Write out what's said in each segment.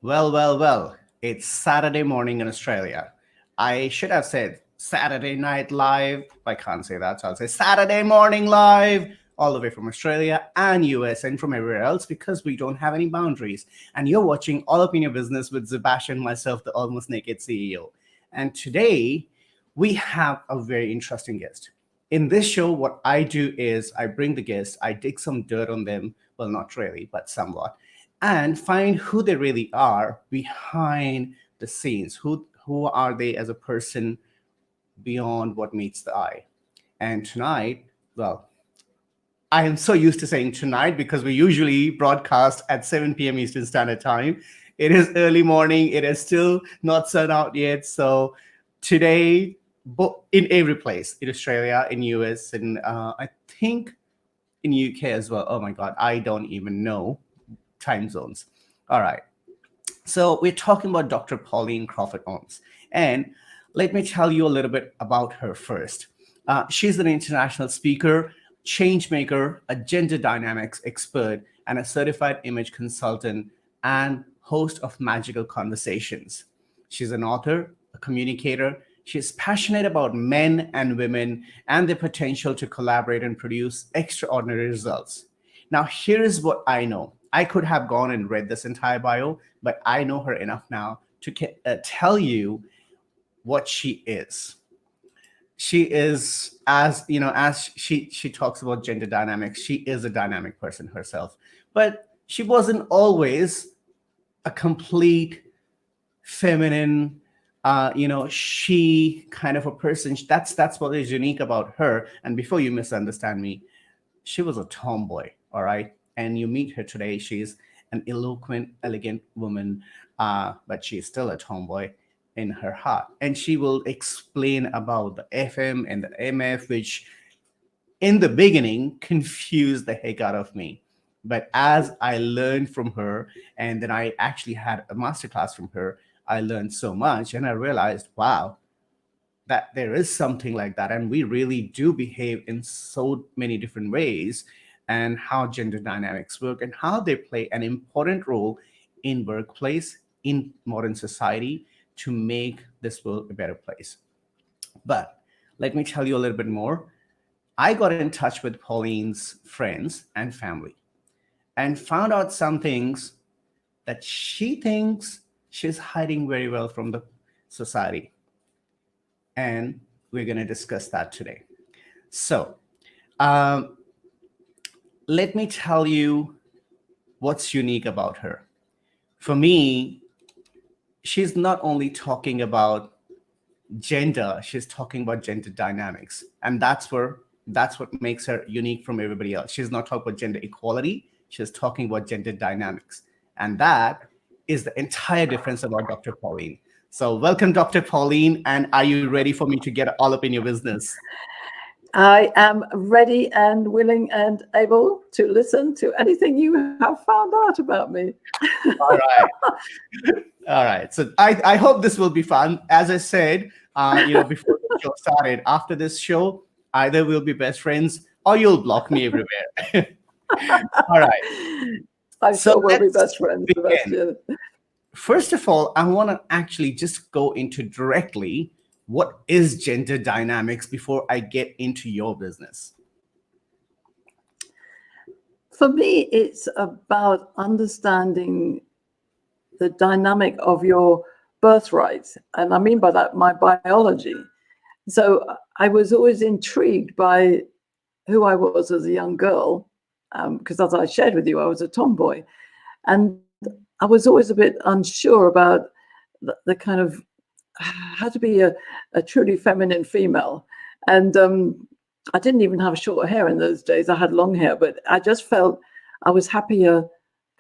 Well. It's Saturday morning in Australia. I should have said Saturday night live. I can't say that, so I'll say Saturday morning live, all the way from Australia and US and from everywhere else because we don't have any boundaries. And you're watching All Up in Your Business with Sebastian, myself, the Almost Naked CEO. And today we have a very interesting guest. In this show, what I do is I bring the guests, I dig some dirt on them. Well, not really, but somewhat, and find who they really are behind the scenes. Who are they as a person beyond what meets the eye? And tonight, well, I am so used to saying tonight because we usually broadcast at 7 p.m. Eastern Standard Time. It is early morning. It is still not sun out yet. So today, in every place, in Australia, in US, and I think in UK as well. Oh my God, I don't even know time zones. All right. So we're talking about Dr. Pauline Crawford-Omps. And let me tell you a little bit about her first. She's an international speaker, change maker, a gender dynamics expert, and a certified image consultant and host of Magical Conversations. She's an author, a communicator. She's passionate about men and women and their potential to collaborate and produce extraordinary results. Now, here is what I know. I could have gone and read this entire bio, but I know her enough now to tell you what she is. She is, as you know, as she talks about gender dynamics, she is a dynamic person herself, but she wasn't always a complete feminine, she kind of a person. That's what is unique about her. And before you misunderstand me, she was a tomboy, all right? And you meet her today. She's an eloquent, elegant woman, but she's still a tomboy in her heart. And she will explain about the FM and the MF, which in the beginning confused the heck out of me. But as I learned from her, and then I actually had a masterclass from her, I learned so much, and I realized, wow, that there is something like that. And we really do behave in so many different ways, and how gender dynamics work and how they play an important role in workplace, in modern society, to make this world a better place. But let me tell you a little bit more. I got in touch with Pauline's friends and family and found out some things that she thinks she's hiding very well from the society. And we're going to discuss that today. So, let me tell you what's unique about her. For me, she's not only talking about gender, she's talking about gender dynamics. And that's what makes her unique from everybody else. She's not talking about gender equality, she's talking about gender dynamics. And that is the entire difference about Dr. Pauline. So welcome, Dr. Pauline. And are you ready for me to get all up in your business? I am ready and willing and able to listen to anything you have found out about me. All right. All right. So I hope this will be fun. As I said, before the show started, after this show, either we'll be best friends or you'll block me everywhere. All right. I'm sure we'll be best friends. Sebastian. First of all, I want to actually just go into directly what is gender dynamics before I get into your business. For me, it's about understanding the dynamic of your birthright. And I mean by that, my biology. So I was always intrigued by who I was as a young girl, because as I shared with you, I was a tomboy. And I was always a bit unsure about the kind of how to be a truly feminine female. And I didn't even have short hair in those days. I had long hair, but I just felt I was happier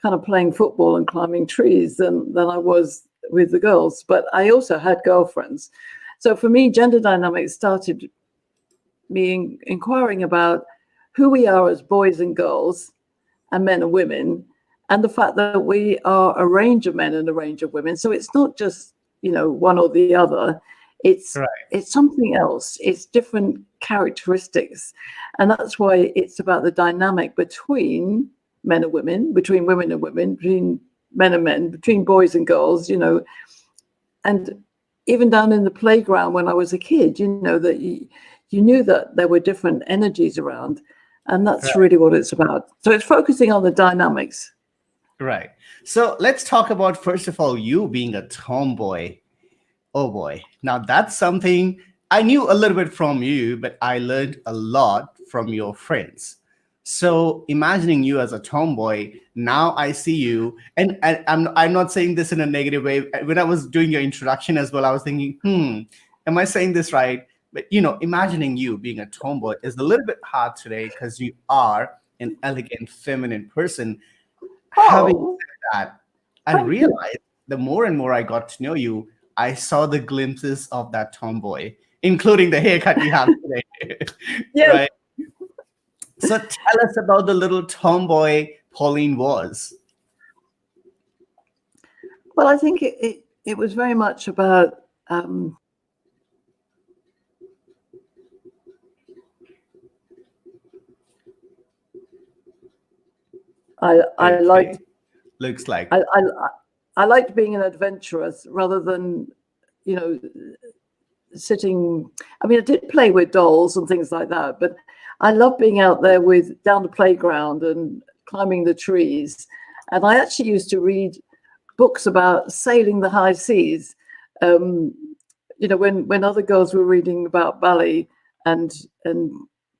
kind of playing football and climbing trees than I was with the girls. But I also had girlfriends. So for me, gender dynamics started me inquiring about who we are as boys and girls and men and women, and the fact that we are a range of men and a range of women. So it's not just one or the other. It's right. It's something else. It's different characteristics. And that's why it's about the dynamic between men and women, between women and women, between men and men, between boys and girls, you know, and even down in the playground when I was a kid, you know, that you knew that there were different energies around, and that's really what it's about. So it's focusing on the dynamics. Right. So let's talk about, first of all, you being a tomboy. Oh boy. Now that's something I knew a little bit from you, but I learned a lot from your friends. So imagining you as a tomboy, now I see you, and I'm not saying this in a negative way. When I was doing your introduction as well, I was thinking, am I saying this right? But you know, imagining you being a tomboy is a little bit hard today because you are an elegant, feminine person. Having said that, I realized the more and more I got to know you, I saw the glimpses of that tomboy, including the haircut you have today. Yes. Right? So tell us about the little tomboy Pauline was. Well, I think it was very much about I liked, looks like I liked being an adventurous rather than, you know, sitting. I mean, I did play with dolls and things like that, but I love being out there down the playground and climbing the trees. And I actually used to read books about sailing the high seas. You know, when other girls were reading about ballet and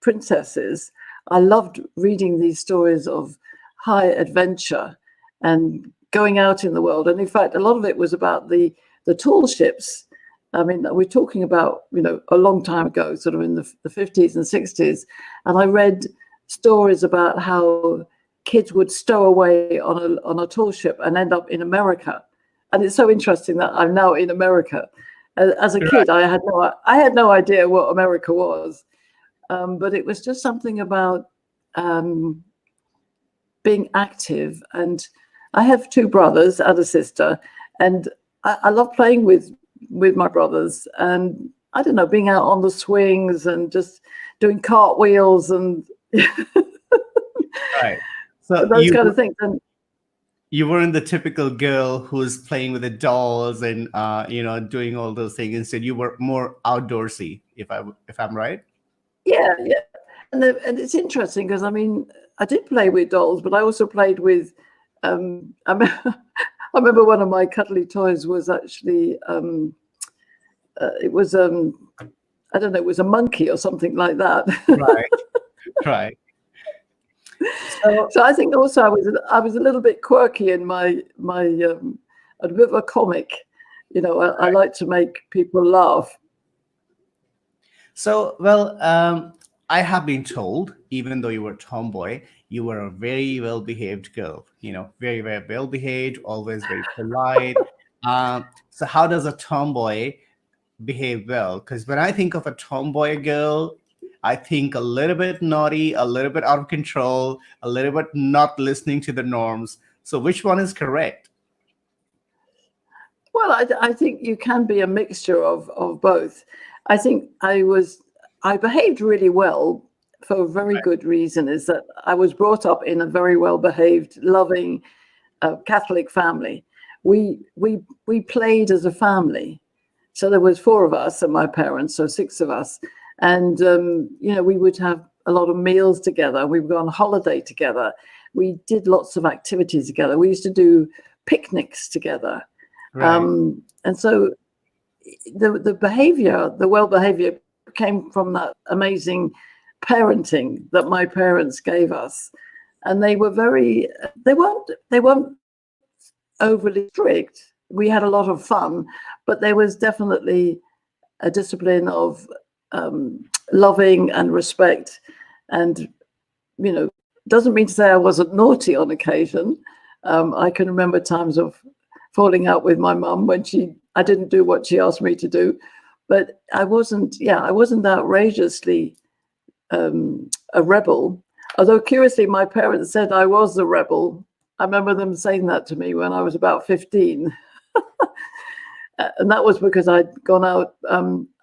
princesses, I loved reading these stories of high adventure and going out in the world. And in fact, a lot of it was about the tall ships. I mean, we're talking about, you know, a long time ago, sort of in the 50s and 60s. And I read stories about how kids would stow away on a tall ship and end up in America. And it's so interesting that I'm now in America. As a kid, I had no idea what America was. But it was just something about being active. And I have two brothers and a sister, and I love playing with my brothers, and I don't know, being out on the swings and just doing cartwheels and right. So those kind of things. And you weren't the typical girl who's playing with the dolls and you know, doing all those things. Instead, you were more outdoorsy, if I'm right. Yeah. And it's interesting because I mean, I did play with dolls, but I also played with. I remember one of my cuddly toys was actually it was I don't know, it was a monkey or something like that. Right. So I think also I was a little bit quirky in my a bit of a comic. You know, I like to make people laugh. So, well, I have been told, even though you were a tomboy, you were a very well-behaved girl. You know, very, very well-behaved, always very polite. So how does a tomboy behave well? Because when I think of a tomboy girl, I think a little bit naughty, a little bit out of control, a little bit not listening to the norms. So which one is correct? Well, I think you can be a mixture of both. I think I behaved really well for a very good reason, is that I was brought up in a very well-behaved, loving Catholic family. We played as a family. So there was 4 of us and my parents, so 6 of us. And, you know, we would have a lot of meals together. We would go on holiday together. We did lots of activities together. We used to do picnics together. Right. And so the behavior, the well-behavior came from that amazing parenting that my parents gave us. And they were they weren't overly strict. We had a lot of fun, but there was definitely a discipline of loving and respect. And, you know, doesn't mean to say I wasn't naughty on occasion. I can remember times of falling out with my mum when I didn't do what she asked me to do, but I wasn't outrageously a rebel. Although curiously, my parents said I was a rebel. I remember them saying that to me when I was about 15. And that was because I'd gone out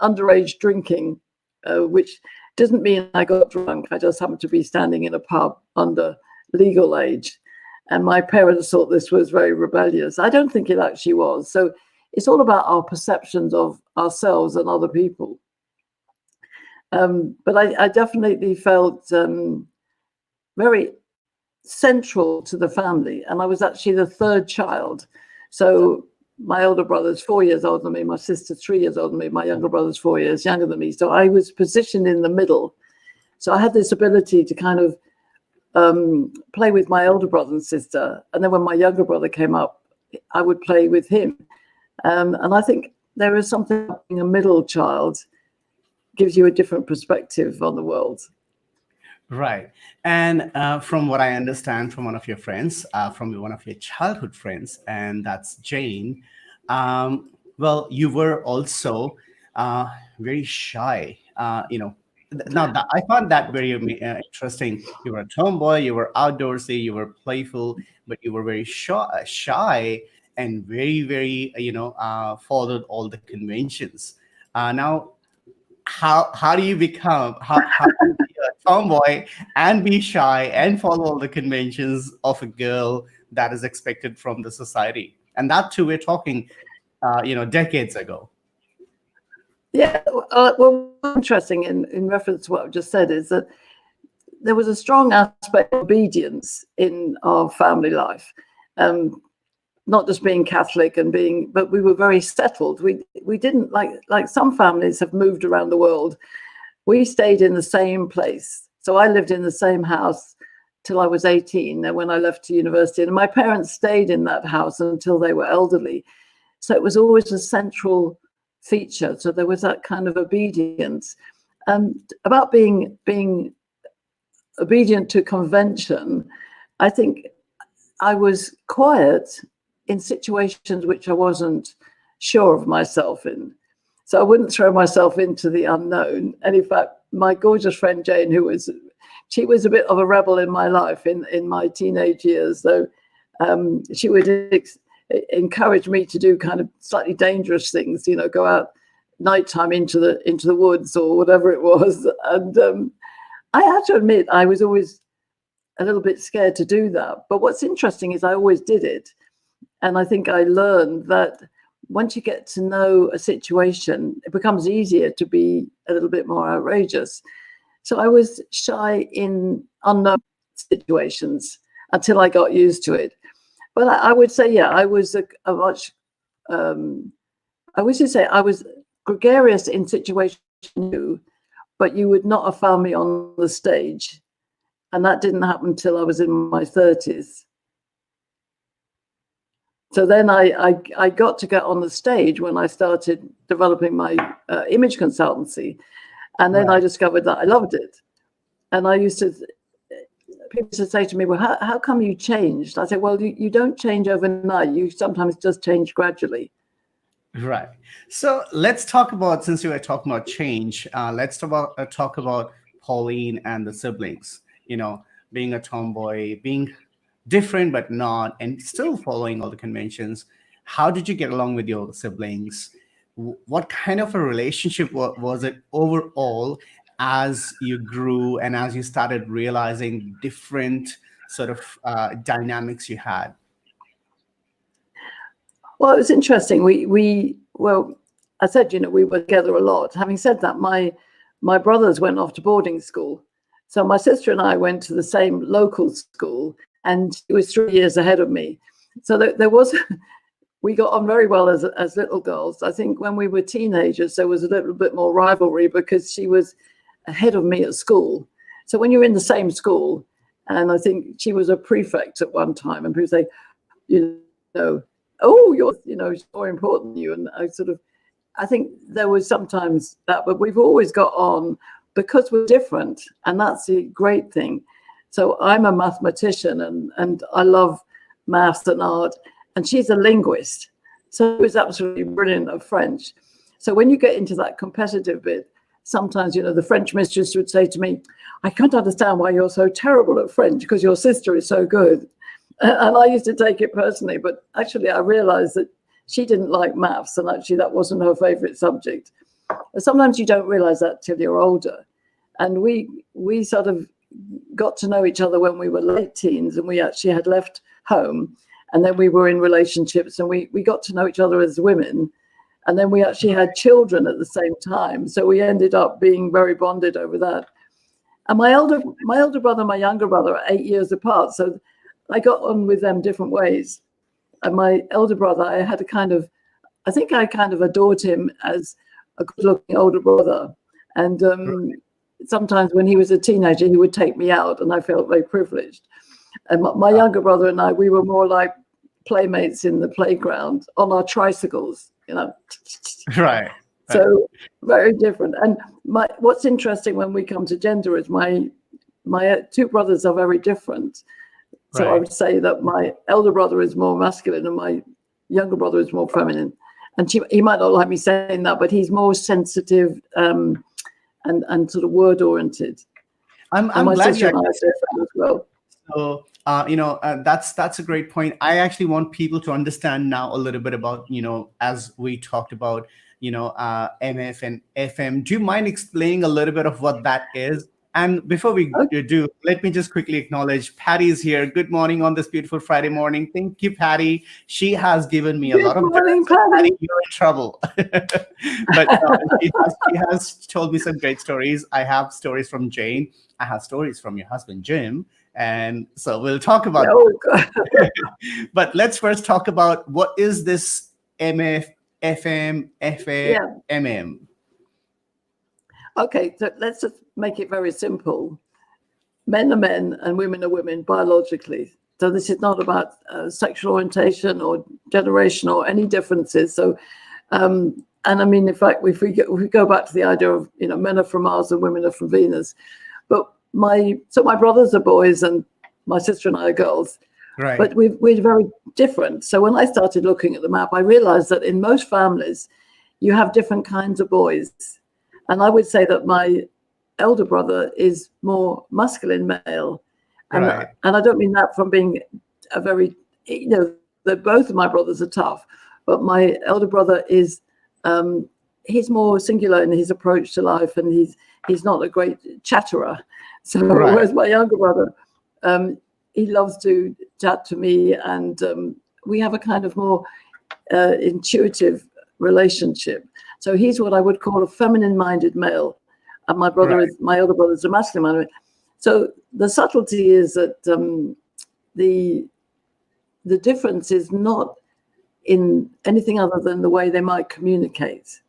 underage drinking, which doesn't mean I got drunk. I just happened to be standing in a pub under legal age. And my parents thought this was very rebellious. I don't think it actually was. So it's all about our perceptions of ourselves and other people. But I definitely felt very central to the family. And I was actually the third child. So my older brother's 4 years older than me, my sister's 3 years older than me, my younger brother's 4 years younger than me. So I was positioned in the middle. So I had this ability to kind of play with my older brother and sister. And then when my younger brother came up, I would play with him. And I think there is something about being a middle child gives you a different perspective on the world. Right. And from what I understand from one of your friends, from one of your childhood friends, and that's Jane, well, you were also very shy. Now, I found that very interesting. You were a tomboy, you were outdoorsy, you were playful, but you were very shy and very, very, followed all the conventions. Now, how do you become how do you be a tomboy and be shy and follow all the conventions of a girl that is expected from the society? And that too, we're talking, decades ago. Yeah, well, what's interesting in reference to what I've just said is that there was a strong aspect of obedience in our family life. Not just being Catholic but we were very settled. We didn't like some families have moved around the world. We stayed in the same place. So I lived in the same house till I was 18, and when I left to university, and my parents stayed in that house until they were elderly. So it was always a central feature. So there was that kind of obedience. About being obedient to convention, I think I was quiet in situations which I wasn't sure of myself in. So I wouldn't throw myself into the unknown. And in fact, my gorgeous friend Jane, she was a bit of a rebel in my life in my teenage years. So she would encourage me to do kind of slightly dangerous things, go out nighttime into the woods or whatever it was. And I have to admit, I was always a little bit scared to do that. But what's interesting is I always did it. And I think I learned that once you get to know a situation, it becomes easier to be a little bit more outrageous. So I was shy in unknown situations until I got used to it. But I would say, yeah, I was I wish to say I was gregarious in situations, but you would not have found me on the stage. And that didn't happen until I was in my 30s. So then I got to get on the stage when I started developing my image consultancy. And then I discovered that I loved it. And people used to say to me, well, how come you changed? I said, well, you don't change overnight. You sometimes just change gradually. Right. So let's talk about, since you were talking about change, let's talk about Pauline and the siblings, being a tomboy, being different but not, and still following all the conventions. How did you get along with your siblings? What kind of a relationship was it overall as you grew and as you started realizing different sort of dynamics you had? Well, it was interesting. Well, I said, we were together a lot. Having said that, my brothers went off to boarding school. So my sister and I went to the same local school, and she was 3 years ahead of me. So we got on very well as little girls. I think when we were teenagers, there was a little bit more rivalry because she was ahead of me at school. So when you're in the same school, and I think she was a prefect at one time, and people say, oh, you're, more important than you. And I think there was sometimes that, but we've always got on because we're different. And that's the great thing. So I'm a mathematician and I love maths and art, and she's a linguist. So it was absolutely brilliant at French. So when you get into that competitive bit, sometimes, the French mistress would say to me, I can't understand why you're so terrible at French because your sister is so good. And I used to take it personally, but actually I realized that she didn't like maths, and actually that wasn't her favorite subject. Sometimes you don't realize that till you're older. And we sort of got to know each other when we were late teens, and we actually had left home, and then we were in relationships, and we got to know each other as women, and then we actually had children at the same time. So we ended up being very bonded over that. And my older brother and my younger brother are 8 years apart, so I got on with them different ways. And my elder brother, I think I kind of adored him as a good-looking older brother. And sometimes when he was a teenager, he would take me out, and I felt very privileged. And my younger brother and I, we were more like playmates in the playground on our tricycles, you know. Right. So very different. And what's interesting when we come to gender is my two brothers are very different. So I would say that my elder brother is more masculine and my younger brother is more feminine. And he might not like me saying that, but he's more sensitive and sort of word oriented. I'm glad you as well. So that's a great point. I actually want people to understand now a little bit about, as we talked about, MF and FM. Do you mind explaining a little bit of what that is? And before we do, let me just quickly acknowledge Patty's here. Good morning on this beautiful Friday morning. Thank you, Patty. She has given me a lot of morning, Patty. You're in trouble. But she has told me some great stories. I have stories from Jane. I have stories from your husband, Jim. And so we'll talk about it. But let's first talk about what is this MF, FM, FA, MM? Okay, so let's just make it very simple. Men are men and women are women biologically. So this is not about sexual orientation or generation or any differences. So, and I mean, in fact, if we go back to the idea of, men are from Mars and women are from Venus. But my brothers are boys and my sister and I are girls. Right. But we're very different. So when I started looking at the map, I realized that in most families, you have different kinds of boys. And I would say that my elder brother is more masculine male. And, and I don't mean that from being a very, that both of my brothers are tough, but my elder brother is, he's more singular in his approach to life, and he's not a great chatterer. So whereas my younger brother, he loves to chat to me, and we have a kind of more intuitive relationship. So he's what I would call a feminine-minded male, and my older brother is a masculine-minded. So the subtlety is that the difference is not in anything other than the way they might communicate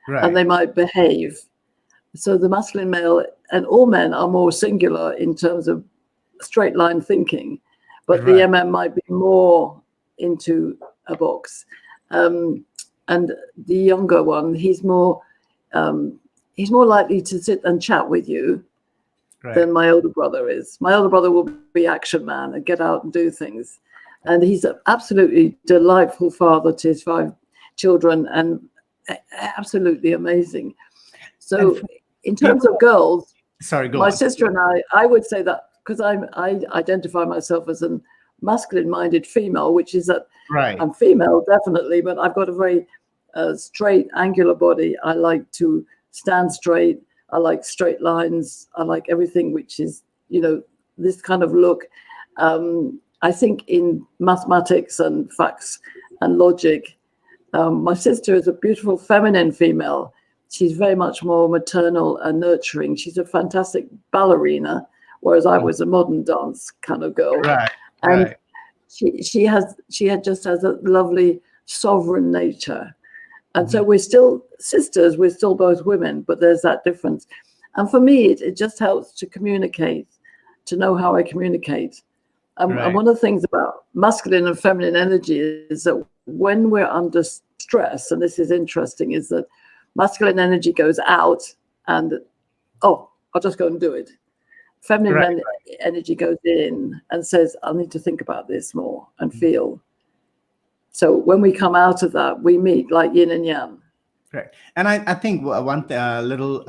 and they might behave. So the masculine male and all men are more singular in terms of straight line thinking, but the MM might be more into a box. And the younger one, he's more likely to sit and chat with you than my older brother is. My older brother will be action man and get out and do things. And he's an absolutely delightful father to his 5 children and absolutely amazing. So in terms of girls, my sister and I would say that because I identify myself as a masculine-minded female, which is that I'm female, definitely, but I've got a very straight, angular body. I like to stand straight. I like straight lines. I like everything which is, this kind of look. I think in mathematics and facts and logic, my sister is a beautiful feminine female. She's very much more maternal and nurturing. She's a fantastic ballerina, whereas I was a modern dance kind of girl. And she just has a lovely sovereign nature. And so we're still sisters, we're still both women, but there's that difference. And for me, it just helps to communicate, to know how I communicate. And one of the things about masculine and feminine energy is that when we're under stress, and this is interesting, is that masculine energy goes out and, I'll just go and do it. Feminine energy goes in and says, I need to think about this more and feel. So when we come out of that, we meet like yin and yang. Right. And I think one little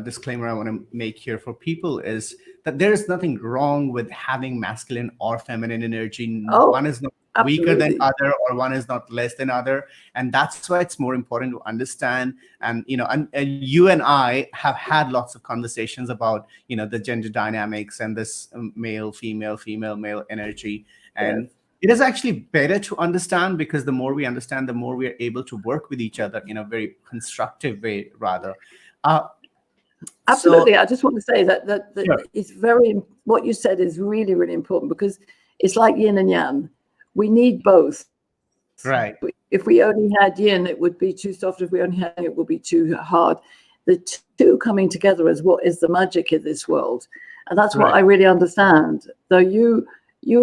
disclaimer I want to make here for people is that there is nothing wrong with having masculine or feminine energy. One is not weaker than Absolutely. other, or one is not less than other. And that's why it's more important to understand. And and you and I have had lots of conversations about the gender dynamics and this male female female male energy. Yes. And it is actually better to understand, because the more we understand, the more we are able to work with each other in a very constructive way, rather. uh, Absolutely. I just want to say that Sure. it's what you said is really, really important, because it's like yin and yang. We need both. Right. If we only had yin, it would be too soft. If we only had it, would be too hard. The two coming together is what is the magic in this world. And that's what Right. I really understand. Though you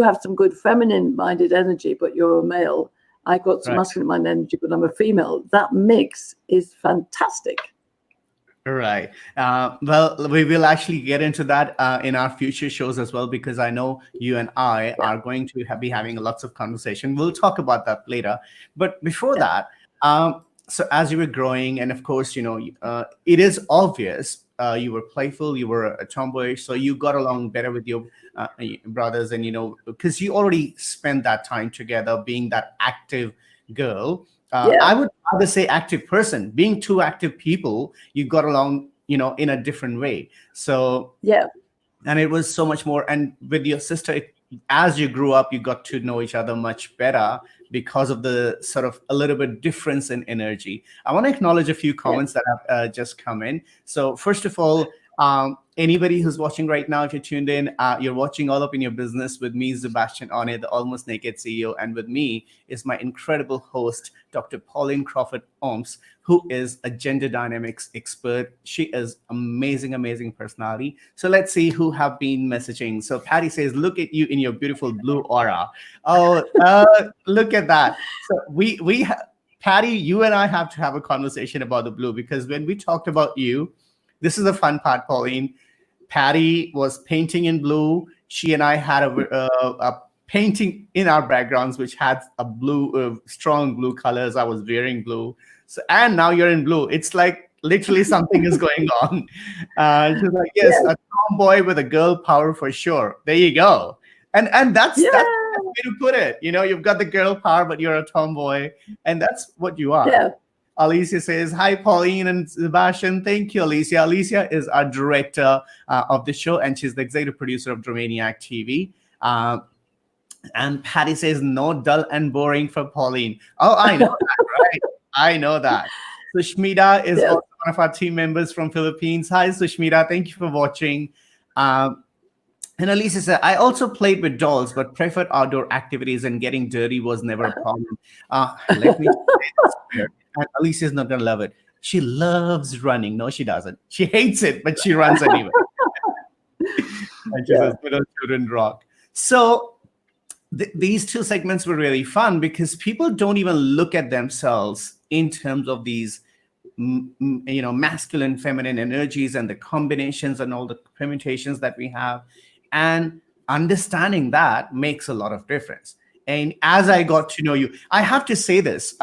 have some good feminine-minded energy, but you're a male. I got some Right. masculine-minded energy, but I'm a female. That mix is fantastic. Right. Well, we will actually get into that in our future shows as well, because I know you and I are going to be having lots of conversation. We'll talk about that later. But before that, so as you were growing, and of course, it is obvious you were playful, you were a tomboy, so you got along better with your brothers, and because you already spent that time together, being that active girl. I would rather say active person. Being two active people, you got along, in a different way. So Yeah. and it was so much more. And with your sister, as you grew up, you got to know each other much better because of the sort of a little bit difference in energy. I want to acknowledge a few comments that have just come in. So first of all, anybody who's watching right now, if you're tuned in, you're watching All Up in Your Business with me, Sebastian One, the Almost Naked CEO. And with me is my incredible host, Dr. Pauline Crawford-Omps, who is a gender dynamics expert. She is amazing, amazing personality. So let's see who have been messaging. So Patty says, look at you in your beautiful blue aura. Oh, look at that. So Patty, you and I have to have a conversation about the blue, because when we talked about you, this is the fun part, Pauline. Patty was painting in blue. She and I had a painting in our backgrounds, which had a blue, strong blue colors. I was wearing blue. So, and now you're in blue. It's like literally something is going on. She's like, yes, a tomboy with a girl power for sure. There you go. And that's the way to put it. You've got the girl power, but you're a tomboy, and that's what you are. Yeah. Alicia says, hi, Pauline and Sebastian. Thank you, Alicia. Alicia is our director of the show, and she's the executive producer of Dreamaniac TV. And Patty says, no, dull and boring for Pauline. Oh, I know that, right? I know that. Sushmita is also one of our team members from Philippines. Hi, Sushmita. Thank you for watching. And Alicia said, I also played with dolls, but preferred outdoor activities, and getting dirty was never a problem. Let me say this here. And Alicia's not going to love it. She loves running. No, she doesn't. She hates it, but she runs anyway. And she says, little children rock. So these two segments were really fun, because people don't even look at themselves in terms of these masculine, feminine energies, and the combinations and all the permutations that we have. And understanding that makes a lot of difference. And as I got to know you, I have to say this.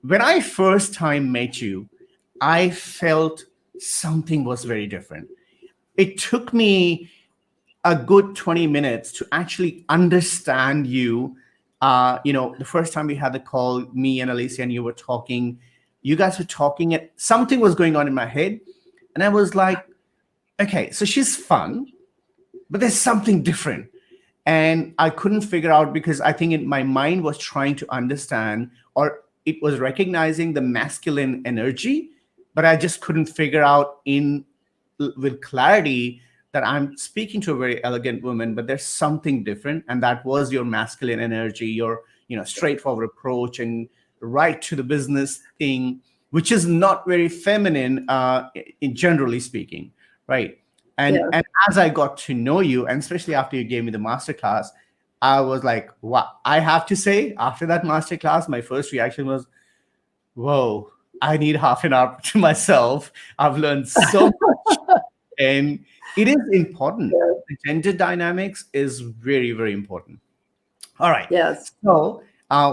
When I first time met you, I felt something was very different. It took me a good 20 minutes to actually understand you. The first time we had the call, me and Alicia, and you were talking, you guys were talking, and something was going on in my head. And I was like, okay, so she's fun, but there's something different. And I couldn't figure out, because I think my mind was trying to understand, or it was recognizing the masculine energy, but I just couldn't figure out with clarity that I'm speaking to a very elegant woman, but there's something different. And that was your masculine energy, your straightforward approach and right to the business thing, which is not very feminine in generally speaking, right? And as I got to know you, and especially after you gave me the masterclass, I was like, wow. I have to say, after that masterclass, my first reaction was, whoa, I need half an hour to myself. I've learned so much. And it is important. The gender dynamics is very, very important. All right. Yes. So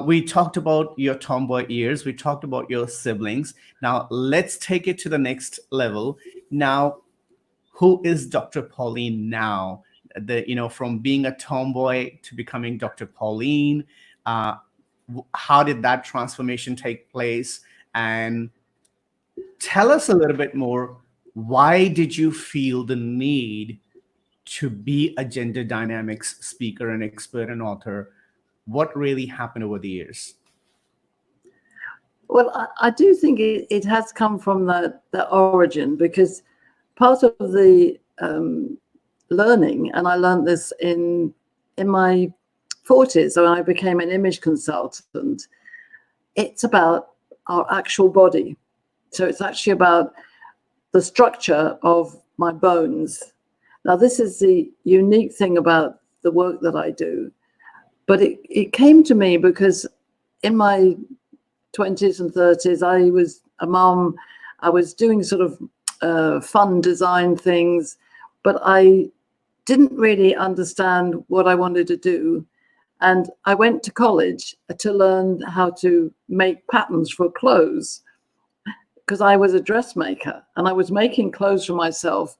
we talked about your tomboy years. We talked about your siblings. Now let's take it to the next level. Now, who is Dr. Pauline now? from being a tomboy to becoming Dr. Pauline. How did that transformation take place? And tell us a little bit more. Why did you feel the need to be a gender dynamics speaker and expert and author? What really happened over the years? Well, I do think it has come from the origin, because part of the learning, and I learned this in my 40s when I became an image consultant, it's about our actual body. So it's actually about the structure of my bones. Now, this is the unique thing about the work that I do, but it came to me because in my 20s and 30s, I was a mom. I was doing sort of fun design things, but I didn't really understand what I wanted to do. And I went to college to learn how to make patterns for clothes, because I was a dressmaker and I was making clothes for myself,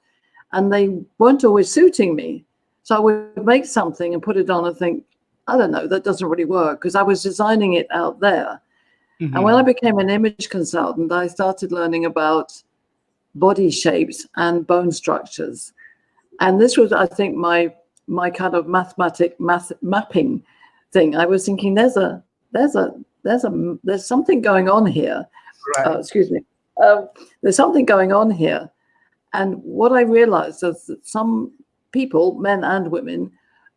and they weren't always suiting me. So I would make something and put it on and think, I don't know, that doesn't really work, because I was designing it out there. Mm-hmm. And when I became an image consultant, I started learning about body shapes and bone structures. And this was, I think, my kind of mapping thing. I was thinking, there's something going on here. Right. Excuse me. There's something going on here. And what I realized is that some people, men and women,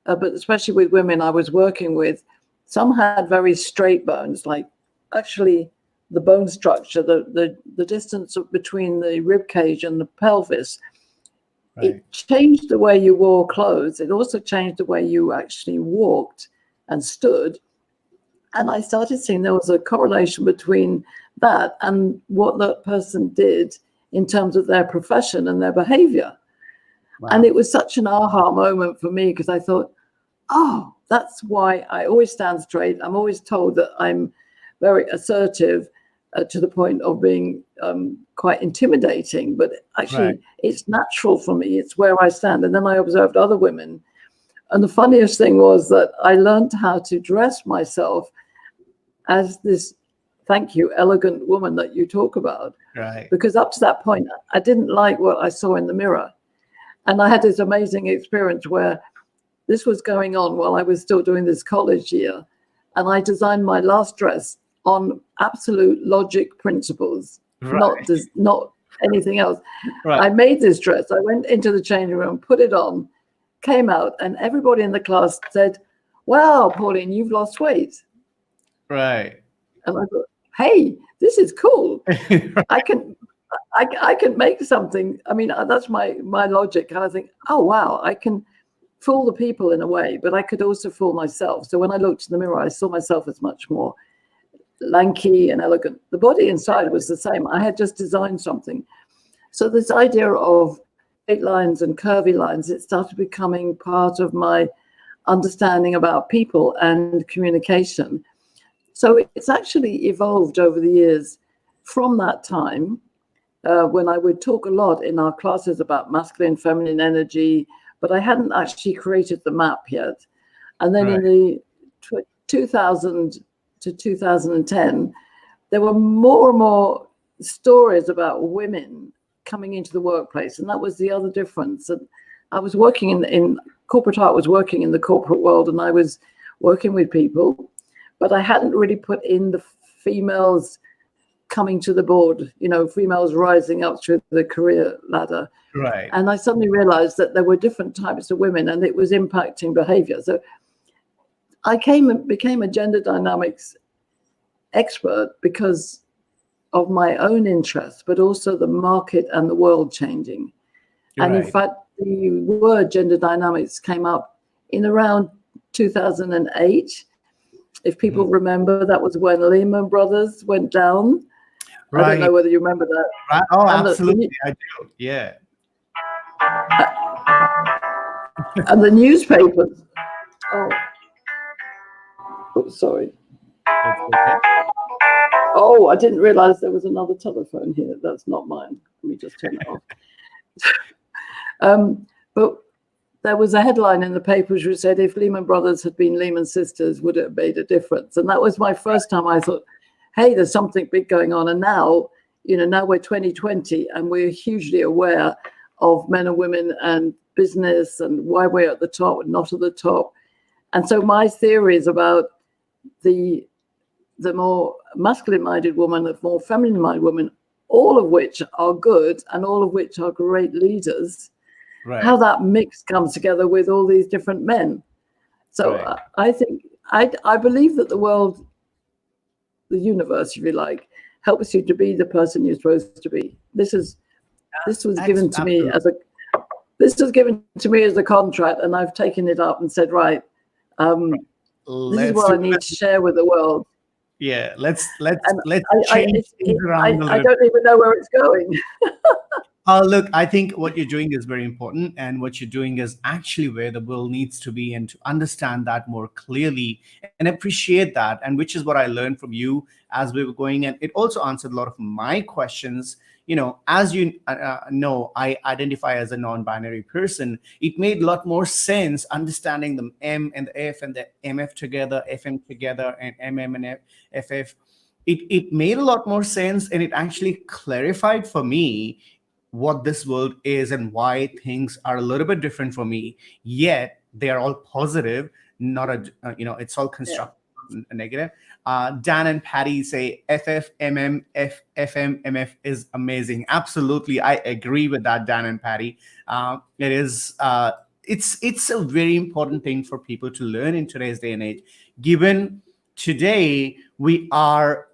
but especially with women I was working with, some had very straight bones, like actually the bone structure, the distance between the rib cage and the pelvis. Right. It changed the way you wore clothes. It also changed the way you actually walked and stood. And I started seeing there was a correlation between that and what that person did in terms of their profession and their behavior. Wow. And it was such an aha moment for me, because I thought, oh, that's why I always stand straight. I'm always told that I'm very assertive to the point of being quite intimidating, but actually right. It's natural for me. It's where I stand. And then I observed other women. And the funniest thing was that I learned how to dress myself as this, thank you, elegant woman that you talk about. Right. Because up to that point, I didn't like what I saw in the mirror. And I had this amazing experience where this was going on while I was still doing this college year. And I designed my last dress on absolute logic principles, right. not anything else. Right. I made this dress. I went into the changing room, put it on, came out, and everybody in the class said, wow, Pauline, you've lost weight. Right. And I thought, hey, this is cool. Right. I can make something. I mean, that's my logic. And I think, oh, wow, I can fool the people in a way, but I could also fool myself. So when I looked in the mirror, I saw myself as much more lanky and elegant. The body inside was the same. I had just designed something. So this idea of straight lines and curvy lines, it started becoming part of my understanding about people and communication. So it's actually evolved over the years from that time when I would talk a lot in our classes about masculine, feminine energy, but I hadn't actually created the map yet. And then right. In the 2000 to 2010, there were more and more stories about women coming into the workplace. And that was the other difference. And I was working in corporate art, was working in the corporate world, and I was working with people, but I hadn't really put in the females coming to the board, females rising up through the career ladder. Right. And I suddenly realized that there were different types of women and it was impacting behavior. So I became a gender dynamics expert because of my own interests, but also the market and the world changing. Right. And in fact, the word gender dynamics came up in around 2008. If people remember, that was when Lehman Brothers went down. Right. I don't know whether you remember that. Right. Oh, and absolutely. I do. Yeah. And the newspapers. Oh, sorry. That's okay. Oh, I didn't realize there was another telephone here. That's not mine. Let me just turn it off. But there was a headline in the papers which said, if Lehman Brothers had been Lehman Sisters, would it have made a difference? And that was my first time I thought, hey, there's something big going on. And now, now we're 2020 and we're hugely aware of men and women and business and why we're at the top and not at the top. And so my theories about the more masculine-minded woman, the more feminine-minded woman, all of which are good and all of which are great leaders, how that mix comes together with all these different men. So I think, I believe that the world, the universe, if you like, helps you to be the person you're supposed to be. This was given to me as a contract, and I've taken it up and said, right, this is what I need to share with the world. Yeah, let's change things around a little. I don't even know where it's going. Look, I think what you're doing is very important, and what you're doing is actually where the world needs to be, and to understand that more clearly and appreciate that, and which is what I learned from you as we were going. And it also answered a lot of my questions. As you know, I identify as a non-binary person. It made a lot more sense understanding the M and the F and the MF together, FM together, and MM and FF. It made a lot more sense, and it actually clarified for me what this world is and why things are a little bit different for me. Yet they are all positive, not it's all constructive, negative. Dan and Patty say FF, MM, FM, MF is amazing. Absolutely, I agree with that, Dan and Patty. It is. It's a very important thing for people to learn in today's day and age. Given today we are,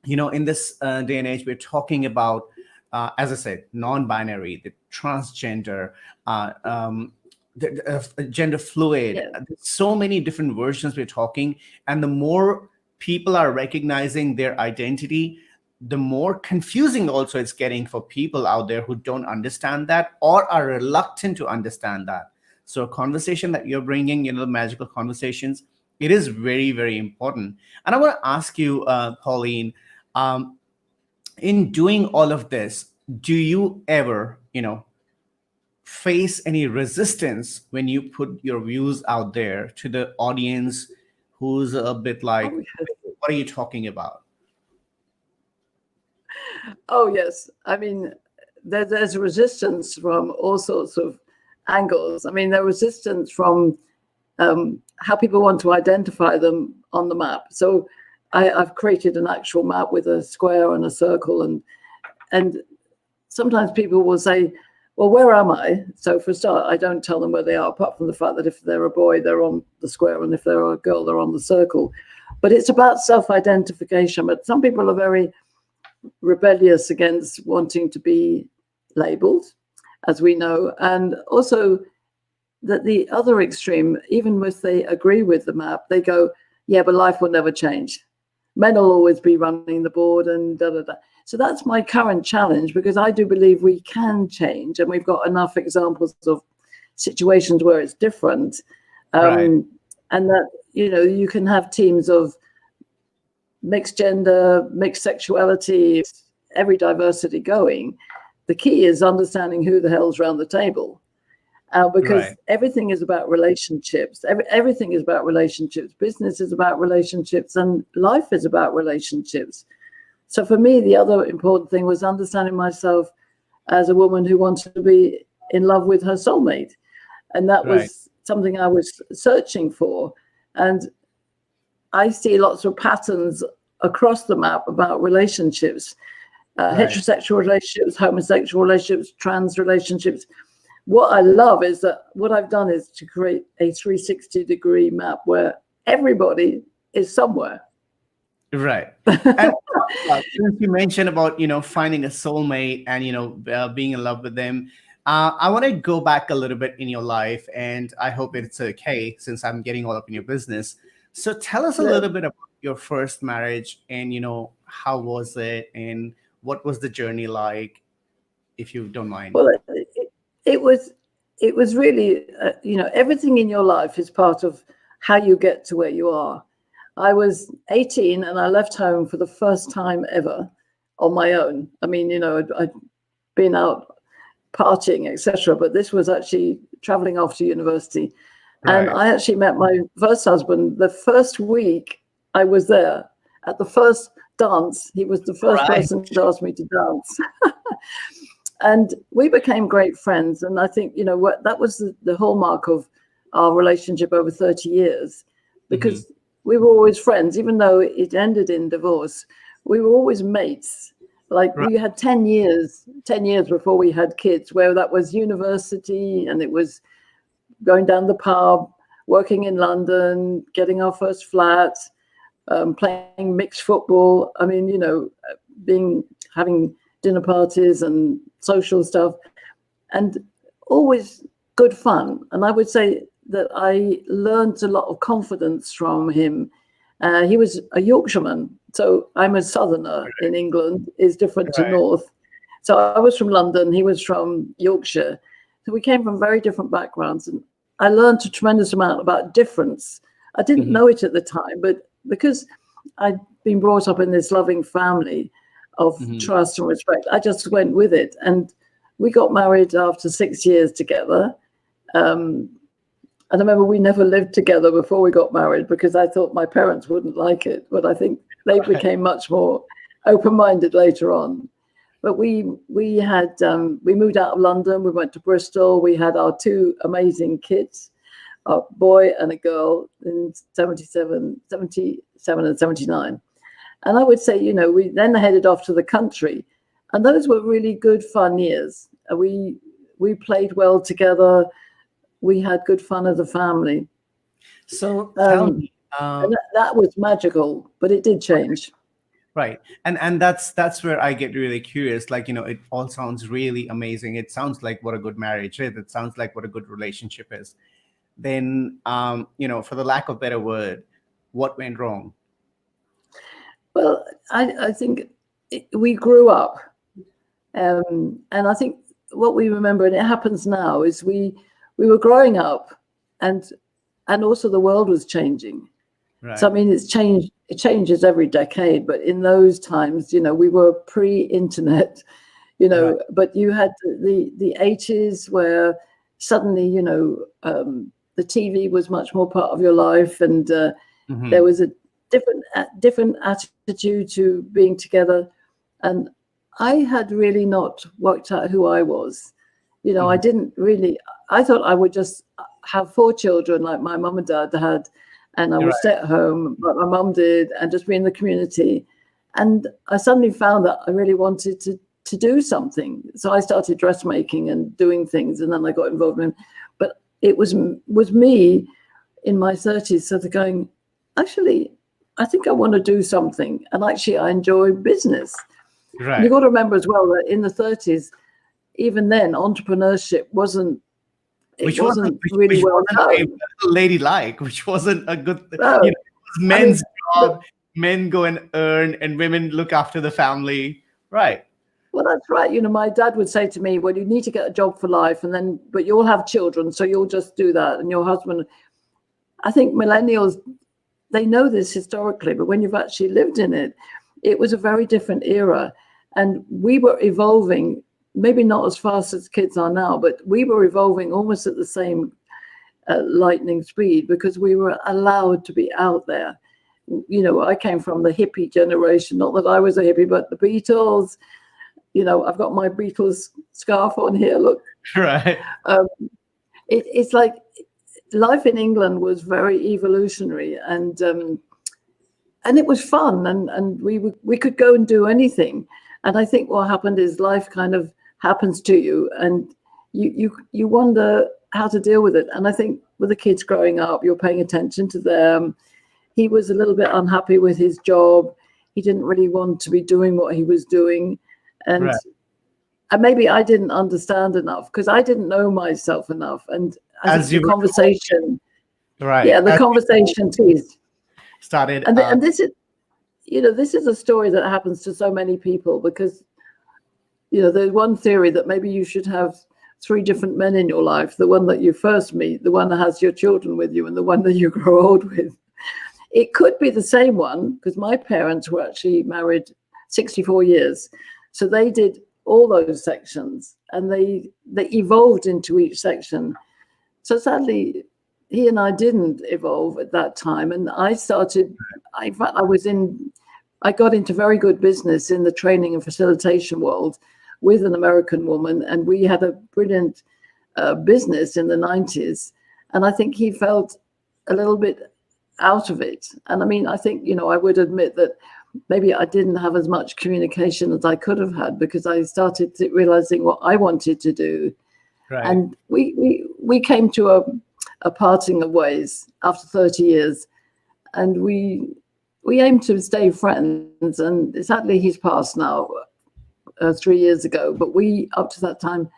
in this day and age, we're talking about, as I said, non-binary, the transgender, the gender fluid. So many different versions we're talking, and the more people are recognizing their identity, the more confusing also it's getting for people out there who don't understand that or are reluctant to understand that. So a conversation that you're bringing, the magical conversations, it is very, very important. And I want to ask you, Pauline, in doing all of this, do you ever, face any resistance when you put your views out there to the audience who's a bit like, what are you talking about? Oh, yes. I mean, there's resistance from all sorts of angles. I mean, there's resistance from how people want to identify them on the map. So I've created an actual map with a square and a circle, and sometimes people will say, well, where am I? So for a start, I don't tell them where they are, apart from the fact that if they're a boy, they're on the square, and if they're a girl, they're on the circle. But it's about self-identification. But some people are very rebellious against wanting to be labeled, as we know. And also that the other extreme, even if they agree with the map, they go, yeah, but life will never change. Men will always be running the board and da, da, da. So that's my current challenge, because I do believe we can change, and we've got enough examples of situations where it's different. And that, you can have teams of mixed gender, mixed sexuality, every diversity going. The key is understanding who the hell's around the table. Because everything is about relationships. Everything is about relationships. Business is about relationships, and life is about relationships. So for me, the other important thing was understanding myself as a woman who wanted to be in love with her soulmate. And that was something I was searching for. And I see lots of patterns across the map about relationships, heterosexual relationships, homosexual relationships, trans relationships. What I love is that what I've done is to create a 360-degree map where everybody is somewhere. Right. And since you mentioned about, finding a soulmate and, being in love with them, I want to go back a little bit in your life, and I hope it's okay since I'm getting all up in your business. So tell us a little bit about your first marriage, and, how was it, and what was the journey like, if you don't mind? Well, it was really, everything in your life is part of how you get to where you are. I was 18 and I left home for the first time ever on my own. I mean, I'd been out partying, etc. But this was actually traveling off to university. Right. And I actually met my first husband the first week I was there. At the first dance, he was the first person to ask me to dance. And we became great friends. And I think, you know, what that was the hallmark of our relationship over 30 years, because we were always friends, even though it ended in divorce. We were always mates. Like we had 10 years before we had kids, where that was university, and it was going down the pub, working in London, getting our first flat, playing mixed football. I mean, you know, having dinner parties and social stuff, and always good fun. And I would say that I learned a lot of confidence from him. He was a Yorkshireman, so I'm a southerner in England, is different to north. So I was from London, he was from Yorkshire. So we came from very different backgrounds, and I learned a tremendous amount about difference. I didn't know it at the time, but because I'd been brought up in this loving family of trust and respect, I just went with it. And we got married after 6 years together. And I remember we never lived together before we got married, because I thought my parents wouldn't like it. But I think they became much more open-minded later on. But we moved out of London. We went to Bristol. We had our 2 amazing kids, a boy and a girl, in 77 and 79. And I would say, you know, we then headed off to the country, and those were really good, fun years. We played well together. We had good fun as a family. So tell me, and that was magical, but it did change. Right. And that's where I get really curious. Like, you know, it all sounds really amazing. It sounds like what a good marriage is. It sounds like what a good relationship is. Then, you know, for the lack of a better word, what went wrong? Well, I think we grew up. And I think what we remember, and it happens now, is we were growing up, and also the world was changing. Right. So, I mean, it changes every decade, but in those times, you know, we were pre-internet, you know, but you had the 80s where suddenly, you know, the TV was much more part of your life, and there was a different attitude to being together. And I had really not worked out who I was. You know, I thought I would just have 4 children like my mum and dad had, and I would stay at home like my mum did, and just be in the community. And I suddenly found that I really wanted to do something. So I started dressmaking and doing things, and then I got involved in. But it was me in my 30s sort of going, actually, I think I want to do something. And actually, I enjoy business. Right. You've got to remember as well that in the 30s, even then, entrepreneurship wasn't really well known. Ladylike, which wasn't a good, you know, it was men's job. Men go and earn, and women look after the family. Right. Well, that's right. You know, my dad would say to me, well, you need to get a job for life, but you'll have children, so you'll just do that. And your husband, I think millennials, they know this historically, but when you've actually lived in it, it was a very different era. And we were evolving, maybe not as fast as kids are now, but we were evolving almost at the same lightning speed, because we were allowed to be out there. You know, I came from the hippie generation, not that I was a hippie, but the Beatles. You know, I've got my Beatles scarf on here, look. Right. It's like life in England was very evolutionary, and it was fun, and we could go and do anything. And I think what happened is life kind of happens to you, and you wonder how to deal with it. And I think with the kids growing up, you're paying attention to them. He was a little bit unhappy with his job. He didn't really want to be doing what he was doing. And maybe I didn't understand enough, because I didn't know myself enough. And as the conversation, the conversation started. And this is, you know, this is a story that happens to so many people, because, you know, there's one theory that maybe you should have 3 different men in your life: the one that you first meet, the one that has your children with you, and the one that you grow old with. It could be the same one, because my parents were actually married 64 years. So they did all those sections, and they evolved into each section. So sadly, he and I didn't evolve at that time. And I started, in fact, I got into very good business in the training and facilitation world with an American woman. And we had a brilliant business in the 90s. And I think he felt a little bit out of it. And I mean, I think, I would admit that maybe I didn't have as much communication as I could have had, because I started realizing what I wanted to do. Right. And we came to a parting of ways after 30 years, and we aim to stay friends. And sadly, he's passed now 3 years ago. But up to that time,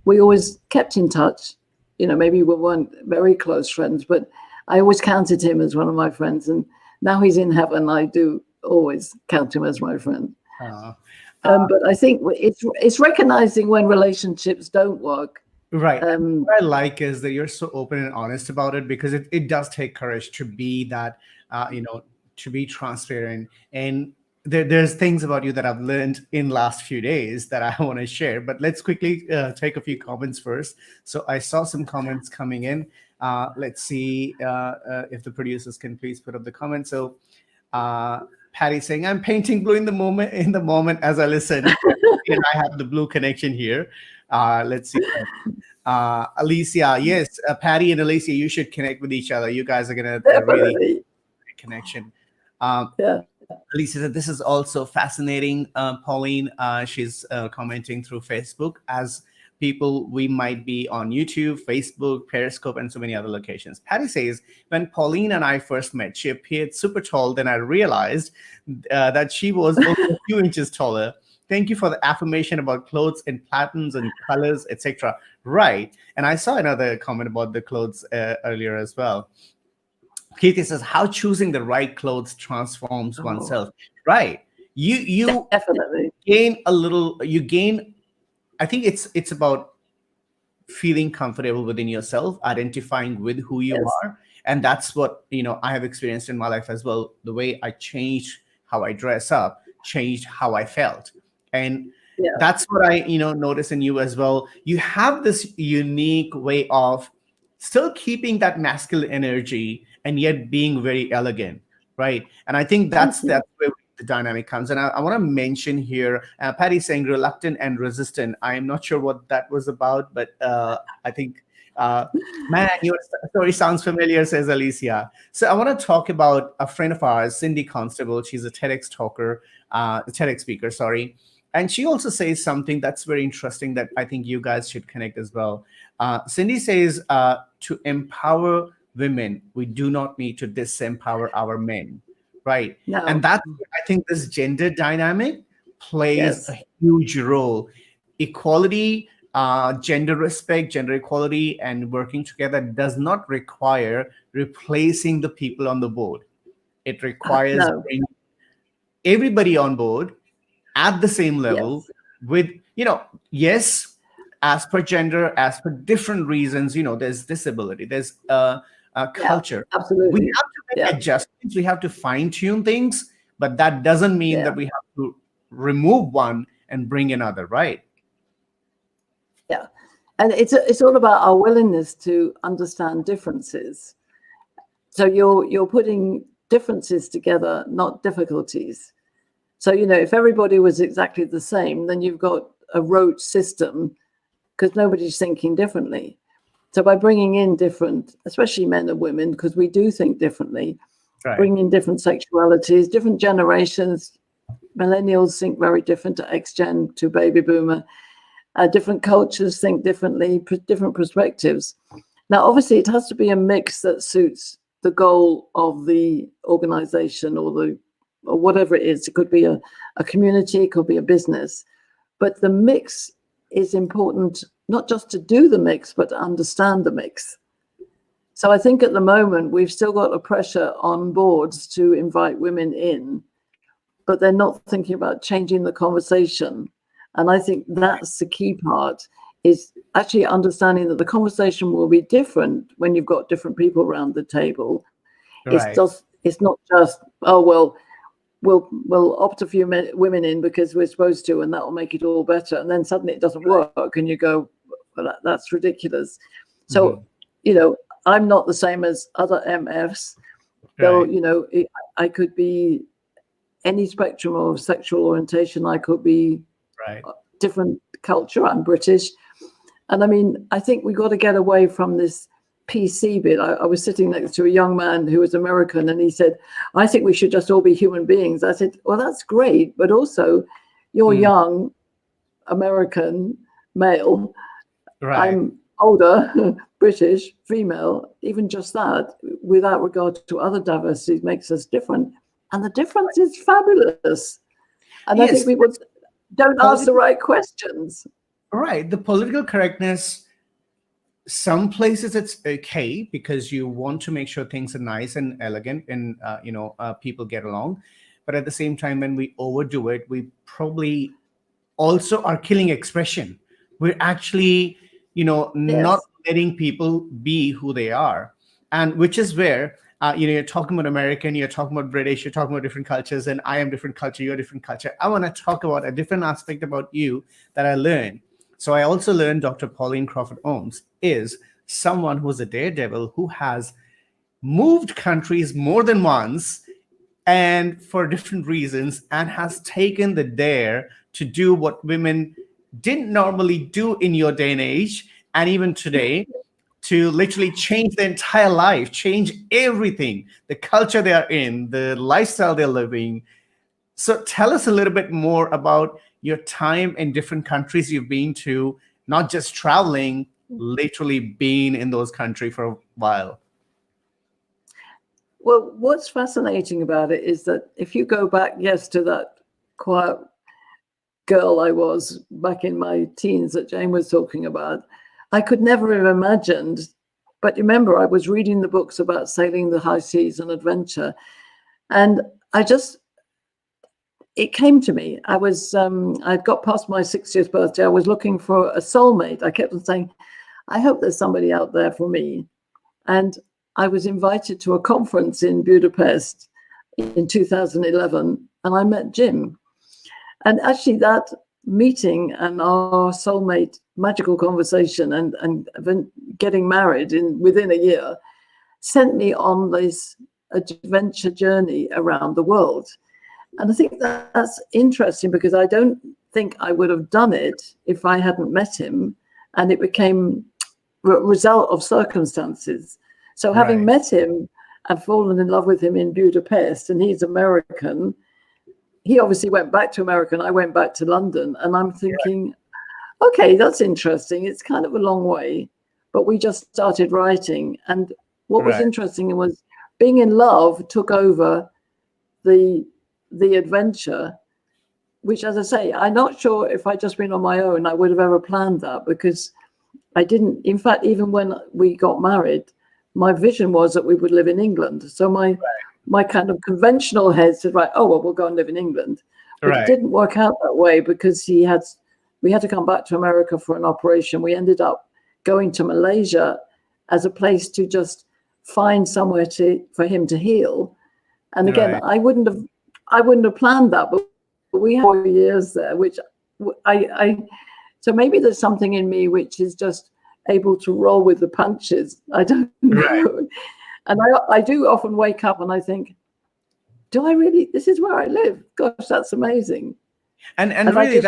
we always kept in touch. Maybe we weren't very close friends, but I always counted him as one of my friends. And now he's in heaven, I do always count him as my friend. But I think it's recognizing when relationships don't work. Right. What I like is that you're so open and honest about it, because it does take courage to be that, to be transparent. And there's things about you that I've learned in last few days that I want to share. But let's quickly take a few comments first. So I saw some comments coming in. Let's see if the producers can please put up the comments. So Patty saying, I'm painting blue in the moment as I listen. And I have the blue connection here. Let's see. Alicia, yes, Patty and Alicia, you should connect with each other. You guys are gonna really connection. Yeah. Alicia said, this is also fascinating. Pauline, she's commenting through Facebook. As people, we might be on YouTube, Facebook, Periscope, and so many other locations. Patty says, when Pauline and I first met, she appeared super tall. Then I realized that she was only a few inches taller. Thank you for the affirmation about clothes and patterns and colors, etc. Right. And I saw another comment about the clothes earlier as well. Katie says, how choosing the right clothes transforms oneself. Right. You definitely gain I think it's about feeling comfortable within yourself, identifying with who you are. And that's what, I have experienced in my life as well. The way I changed how I dress up, changed how I felt. And that's what I, notice in you as well. You have this unique way of still keeping that masculine energy and yet being very elegant, right? And I think that's where the dynamic comes. And I want to mention here, Patty saying reluctant and resistant. I'm not sure what that was about, but I think, man, your story sounds familiar, says Alicia. So I want to talk about a friend of ours, Cindy Constable. She's a TEDx talker, TEDx speaker, sorry. And she also says something that's very interesting that I think you guys should connect as well. Cindy says, to empower women, we do not need to disempower our men, right? No. And that's, I think this gender dynamic plays a huge role. Equality, gender respect, gender equality, and working together does not require replacing the people on the board. It requires bringing everybody on board at the same level with, as per gender, as per different reasons, there's disability, there's culture. Absolutely. We have to make adjustments, we have to fine tune things, but that doesn't mean that we have to remove one and bring another, right? Yeah. And it's all about our willingness to understand differences. So you're putting differences together, not difficulties. So, if everybody was exactly the same, then you've got a rote system because nobody's thinking differently. So by bringing in different, especially men and women, because we do think differently, bringing different sexualities, different generations, millennials think very different to X-Gen, to baby boomer, different cultures think differently, different perspectives. Now, obviously, it has to be a mix that suits the goal of the organization or whatever it is. It could be a community, it could be a business. But the mix is important, not just to do the mix, but to understand the mix. So I think at the moment, we've still got a pressure on boards to invite women in, but they're not thinking about changing the conversation. And I think that's the key part, is actually understanding that the conversation will be different when you've got different people around the table. It's not just, oh, well, we'll opt a few women in because we're supposed to, and that will make it all better. And then suddenly it doesn't work, and you go, well, that's ridiculous. So, I'm not the same as other MFs, though, I could be any spectrum of sexual orientation. I could be different culture. I'm British. And I mean, I think we got to get away from this PC bit. I was sitting next to a young man who was American, and he said, I think we should just all be human beings. I said, well, that's great. But also, you're young, American, male. I'm older, British, female. Even just that, without regard to other diversities, makes us different. And the difference is fabulous. And I think we don't ask the right questions. Right. The political correctness, some places it's okay because you want to make sure things are nice and elegant and, people get along. But at the same time, when we overdo it, we probably also are killing expression. We're actually, not letting people be who they are. And which is where, you're talking about American, you're talking about British, you're talking about different cultures, and I am different culture, you're different culture. I want to talk about a different aspect about you that I learned. So I also learned Dr. Pauline Crawford-Omps is someone who's a daredevil who has moved countries more than once and for different reasons, and has taken the dare to do what women didn't normally do in your day and age, and even today, to literally change their entire life, change everything, the culture they are in, the lifestyle they're living. So tell us a little bit more about your time in different countries you've been to, not just traveling, literally being in those countries for a while. Well, what's fascinating about it is that if you go back, to that quiet girl I was back in my teens that Jane was talking about, I could never have imagined. But remember, I was reading the books about sailing the high seas and adventure. And it came to me. I'd got past my 60th birthday. I was looking for a soulmate. I kept on saying, I hope there's somebody out there for me. And I was invited to a conference in Budapest in 2011, and I met Jim. And actually that meeting and our soulmate magical conversation and getting married within a year sent me on this adventure journey around the world. And I think that's interesting because I don't think I would have done it if I hadn't met him, and it became a result of circumstances. So having met him and fallen in love with him in Budapest, and he's American, he obviously went back to America and I went back to London, and I'm thinking, okay, that's interesting. It's kind of a long way, but we just started writing. And what was interesting was being in love took over the adventure, which, as I say, I'm not sure if I'd just been on my own, I would have ever planned that, because I didn't. In fact, even when we got married, my vision was that we would live in England. So my kind of conventional head said, we'll go and live in England. But it didn't work out that way because we had to come back to America for an operation. We ended up going to Malaysia as a place to just find somewhere for him to heal. And again, I wouldn't have planned that, but we had 4 years there, which so maybe there's something in me which is just able to roll with the punches. I don't know. And I do often wake up and I think, do I really, this is where I live? Gosh, that's amazing. And really,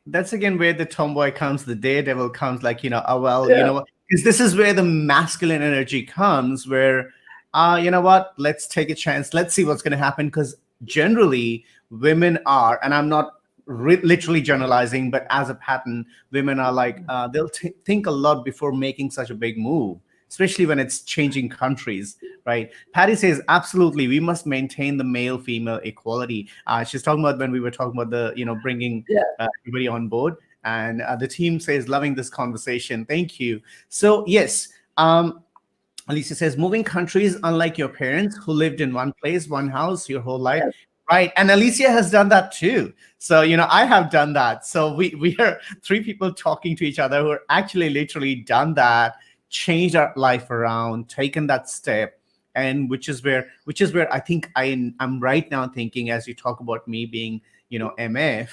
that's again where the tomboy comes, the daredevil comes, because this is where the masculine energy comes, where, let's take a chance. Let's see what's going to happen. Because generally women are, and I'm not literally generalizing, but as a pattern, women are like, they'll think a lot before making such a big move, especially when it's changing countries, right? Patty says, absolutely, we must maintain the male-female equality. She's talking about when we were talking about the, bringing everybody on board. And the team says, loving this conversation. Thank you. So yes, Alicia says, moving countries, unlike your parents who lived in one place, one house your whole life. Yes. Right. And Alicia has done that too. So, I have done that. So we are three people talking to each other who are actually literally done that, changed our life around, taken that step And which is where I think I'm right now thinking, as you talk about me being, FM,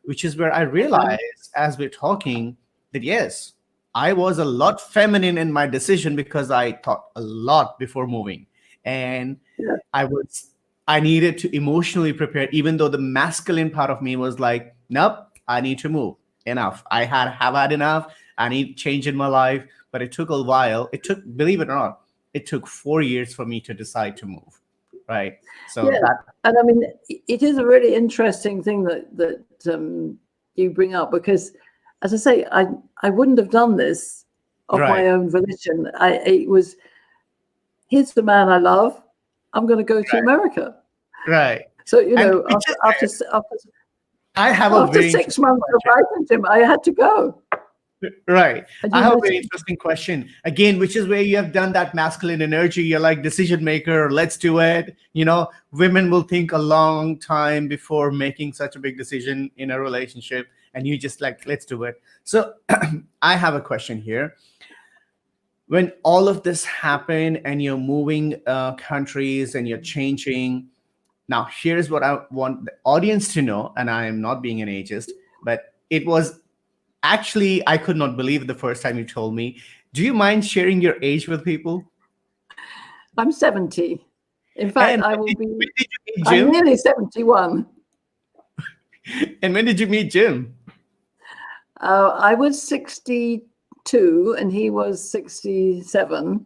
which is where I realized as we're talking that yes, I was a lot feminine in my decision because I thought a lot before moving. And Yeah. I needed to emotionally prepare, even though the masculine part of me was like, nope, I need to move. Enough. Have had enough. I need change in my life. But it took a while. It took, believe it or not, it took 4 years for me to decide to move. Right. So Yeah. that And I mean, it is a really interesting thing that you bring up, because, as I say, I wouldn't have done this of right. my own volition. It was, here's the man I love. I'm going to go to America. Right. So, And I have a after very 6 months of writing to him, I had to go. right. And I you have a know, very interesting question again, which is where you have done that masculine energy. You're like decision maker. Let's do it. Women will think a long time before making such a big decision in a relationship, and you just like, let's do it. So I have a question here. When all of this happened and you're moving countries and you're changing, now here's what I want the audience to know, and I am not being an ageist, but it was actually, I could not believe it the first time you told me. Do you mind sharing your age with people? I'm 70. In fact, And I will be. when did you meet I'm Jim? nearly 71. And when did you meet Jim? I was 62 and he was 67.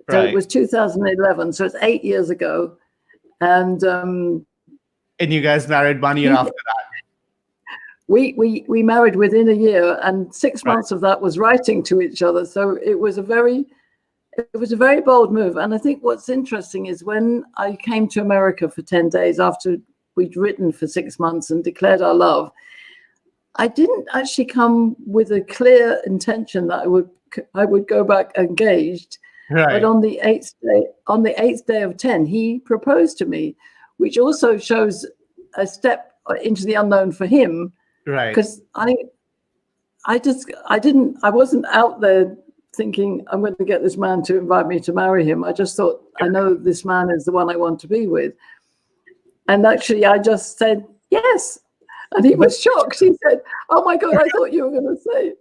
So Right. it was 2011. So it's 8 years ago. And And you guys married 1 year after that. we married within a year, and 6 Right. months of that was writing to each other. So it was a very bold move. And I think what's interesting is when I came to America for 10 days after we'd written for 6 months and declared our love, I didn't actually come with a clear intention that I would go back engaged. Right. But on the eighth day of 10, he proposed to me, which also shows a step into the unknown for him. Right. Because I wasn't out there thinking I'm going to get this man to invite me to marry him. I just thought, I know this man is the one I want to be with. And actually, I just said yes. And he was shocked. He said, oh my God, I thought you were going to say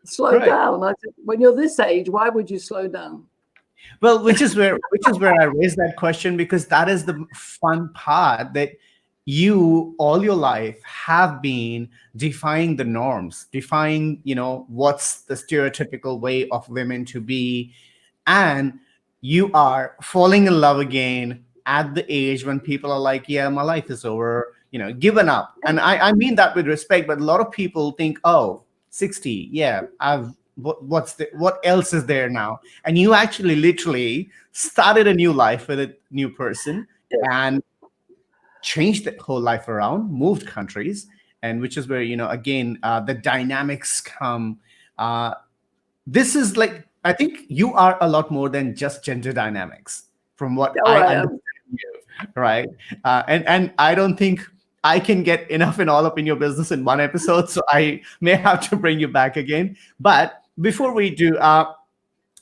slow down. I said, when you're this age, why would you slow down? Well, which is where I raised that question, because that is the fun part, that you all your life have been defying the norms, defying, what's the stereotypical way of women to be. And you are falling in love again at the age when people are like, yeah, my life is over, given up. And I mean that with respect, but a lot of people think, oh, 60, yeah, what else is there now? And you actually literally started a new life with a new person and changed the whole life around, moved countries, and which is where, again, the dynamics come. This is like, I think you are a lot more than just gender dynamics from what I understand you, right? And I don't think I can get enough and all up in your business in one episode, so I may have to bring you back again. But before we do,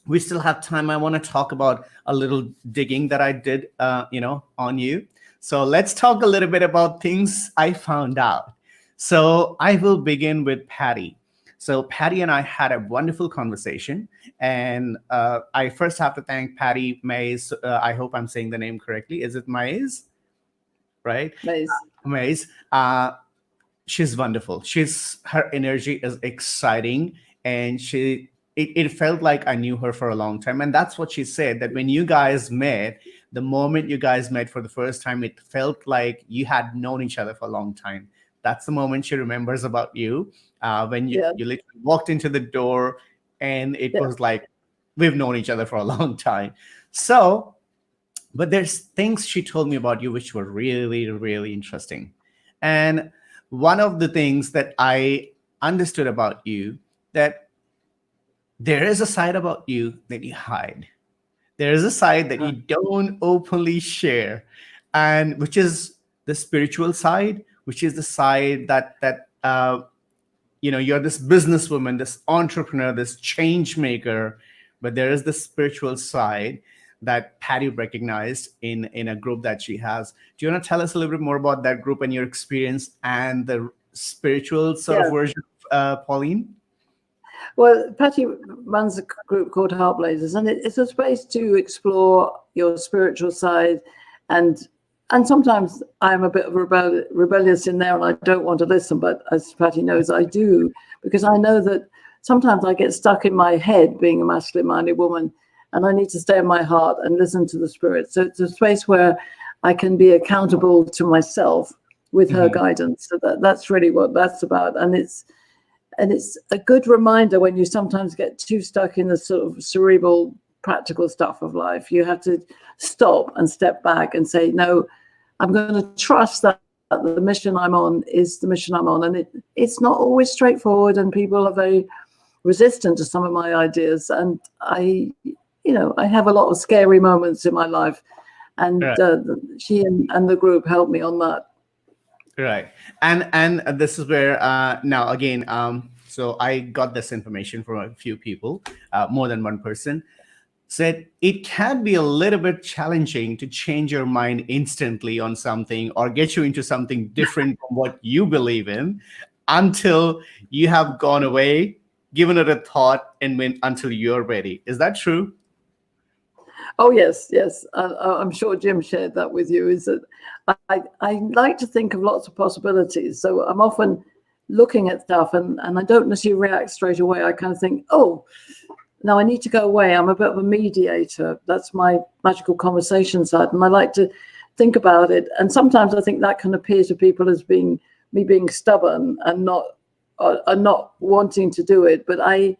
we still have time. I want to talk about a little digging that I did, on you. So let's talk a little bit about things I found out. So I will begin with Patty. So Patty and I had a wonderful conversation, and I first have to thank Patty Mays. I hope I'm saying the name correctly. Is it Mays? Right? Mays. She's wonderful. Her energy is exciting, and it felt like I knew her for a long time. And that's what she said, that when you guys met, the moment you guys met for the first time, it felt like you had known each other for a long time. That's the moment she remembers about you, when you literally walked into the door, and it was like, we've known each other for a long time. So, but there's things she told me about you which were really, really interesting. And one of the things that I understood about you, that there is a side about you that you hide. There is a side that you don't openly share, and which is the spiritual side, which is the side that you're this businesswoman, this entrepreneur, this change maker, but there is the spiritual side that Patty recognized in a group that she has. Do you want to tell us a little bit more about that group and your experience and the spiritual sort of Yeah. version of Pauline? Well, Patty runs a group called Heartblazers, and it's a space to explore your spiritual side, and sometimes I'm a bit of rebellious in there, and I don't want to listen. But as Patty knows, I do, because I know that sometimes I get stuck in my head being a masculine-minded woman, and I need to stay in my heart and listen to the spirit. So it's a space where I can be accountable to myself with her guidance. So that's really what that's about, and it's a good reminder when you sometimes get too stuck in the sort of cerebral, practical stuff of life. You have to stop and step back and say, no, I'm going to trust that the mission I'm on is the mission I'm on. And it's not always straightforward, and people are very resistant to some of my ideas. And I have a lot of scary moments in my life. And she and the group helped me on that. Right. And this is where now again, so I got this information from a few people, more than one person, said it can be a little bit challenging to change your mind instantly on something or get you into something different from what you believe in until you have gone away, given it a thought, and until you're ready. Is that true? Oh, yes. I'm sure Jim shared that with you, is that I like to think of lots of possibilities. So I'm often looking at stuff and I don't necessarily react straight away. I kind of think, oh, no, I need to go away. I'm a bit of a mediator. That's my magical conversation side. And I like to think about it. And sometimes I think that can appear to people as being me being stubborn and not wanting to do it. But I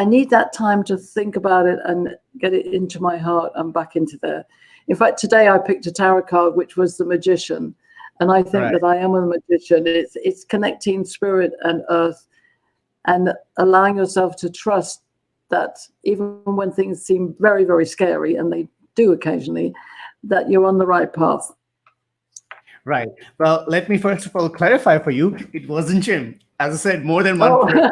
need that time to think about it and get it into my heart and back into there. In fact, today I picked a tarot card, which was the Magician. And I think that I am a magician. It's connecting spirit and earth and allowing yourself to trust that even when things seem very, very scary, and they do occasionally, that you're on the right path. Right. Well, let me first of all clarify for you. It wasn't Jim. As I said, more than one person.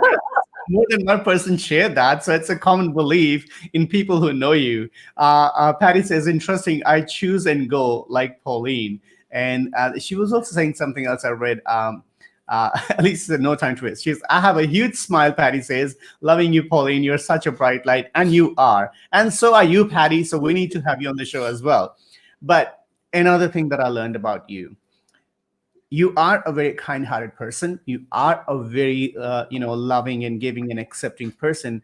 More than one person shared that, so it's a common belief in people who know you. Patty says, interesting, I choose and go like Pauline. And she was also saying something else I read, at least no time to waste. I have a huge smile, Patty says, loving you, Pauline. You're such a bright light, and you are. And so are you, Patty, so we need to have you on the show as well. But another thing that I learned about you, you are a very kind-hearted person. You are a very, loving and giving and accepting person.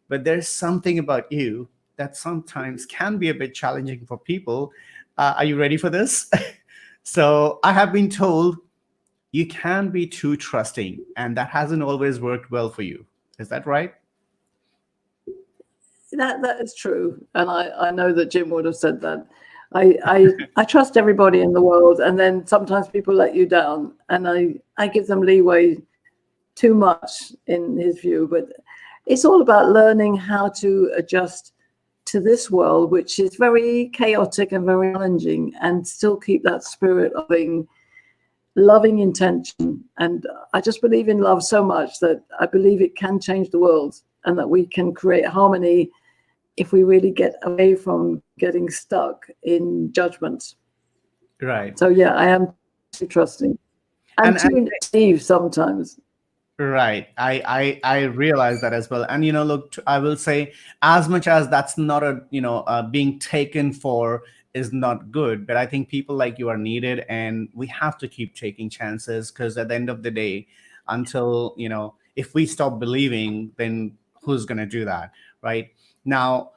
But there's something about you that sometimes can be a bit challenging for people. Are you ready for this? So I have been told you can be too trusting, and that hasn't always worked well for you. Is that right? That is true. And I know that Jim would have said that. I trust everybody in the world, and then sometimes people let you down, and I give them leeway too much in his view. But it's all about learning how to adjust to this world, which is very chaotic and very challenging, and still keep that spirit of being loving intention. And I just believe in love so much that I believe it can change the world, and that we can create harmony if we really get away from getting stuck in judgment. Right. So yeah, I am too trusting and too naive sometimes. Right. I realize that as well. And, look, I will say, as much as that's not being taken for is not good, but I think people like you are needed, and we have to keep taking chances, because at the end of the day, until, if we stop believing, then who's going to do that? Right. Now,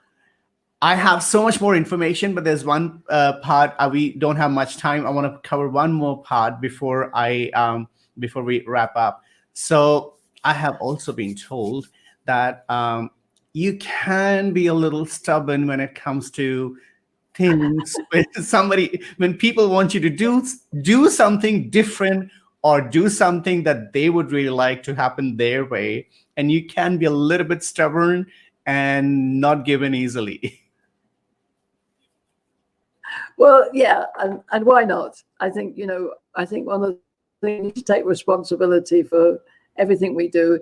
I have so much more information, but there's one part we don't have much time. I want to cover one more part before we wrap up. So I have also been told that you can be a little stubborn when it comes to things. When people want you to do something different or do something that they would really like to happen their way, and you can be a little bit stubborn and not given easily. Well, yeah, and why not? I think one of the things, we need to take responsibility for everything we do,